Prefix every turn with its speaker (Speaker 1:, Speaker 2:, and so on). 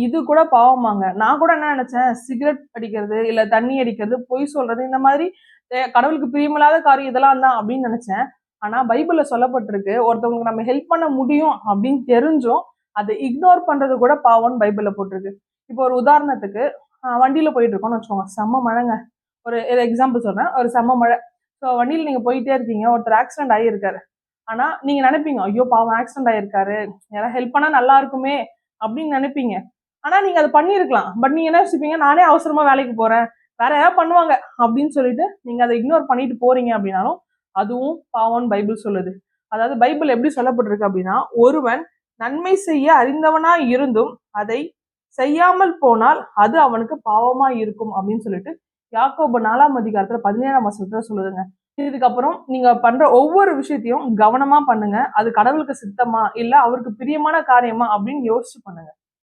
Speaker 1: இது கூட பாவமாங்க. நான் கூட என்ன நினைச்சேன், சிகரெட் அடிக்கிறது, இல்ல தண்ணி அடிக்கிறது, பொய் சொல்றது, இந்த மாதிரி கடவுளுக்கு பிரியமில்லாத காரியம் இதெல்லாம் தான் அப்படின்னு நினைச்சேன். ஆனா பைபிள்ல சொல்லப்பட்டிருக்கு, ஒருத்தவங்களுக்கு நம்ம ஹெல்ப் பண்ண முடியும் அப்படின்னு தெரிஞ்சும் அதை இக்னோர் பண்றது கூட பாவம்னு பைபிள்ல போட்டிருக்கு. இப்போ ஒரு உதாரணத்துக்கு வண்டியில போயிட்டு இருக்கோம்னு வச்சுக்கோங்க, செம்ம மழைங்க. ஒரு எக்ஸாம்பிள் சொல்றேன், ஒரு செம்ம மழை. ஸோ வண்டியில நீங்க போயிட்டே இருக்கீங்க, ஒருத்தர் ஆக்சிடென்ட் ஆகியிருக்காரு. ஆனா நீங்க நினைப்பீங்க, ஐயோ பாவம் ஆக்சிடென்ட் ஆயிருக்காரு, யாராவது ஹெல்ப் பண்ணா நல்லா இருக்குமே அப்படின்னு நினைப்பீங்க. ஆனா நீங்க அதை பண்ணிருக்கலாம். பட் நீங்க என்ன யோசிப்பீங்க, நானே அவசரமா வேலைக்கு போறேன், வேற யாராவது பண்ணுவாங்க அப்படின்னு சொல்லிட்டு நீங்க அதை இக்னோர் பண்ணிட்டு போறீங்க அப்படின்னாலும் அதுவும் பாவம்னு பைபிள் சொல்லுது. அதாவது பைபிள் எப்படி சொல்லப்பட்டிருக்கு அப்படின்னா, ஒருவன் நன்மை செய்ய அறிந்தவனா இருந்தும் அதை செய்யாமல் போனால் அது அவனுக்கு பாவமா இருக்கும் அப்படின்னு சொல்லிட்டு யாக்கோபு 4:17 சொல்லுதுங்க. இதுக்கப்புறம் நீங்க பண்ற ஒவ்வொரு விஷயத்தையும் கவனமா பண்ணுங்க. அது கடவுளுக்கு சித்தமா இல்ல அவருக்கு பிரியமான காரியமா அப்படின்னு யோசிச்சு பண்ணுங்க.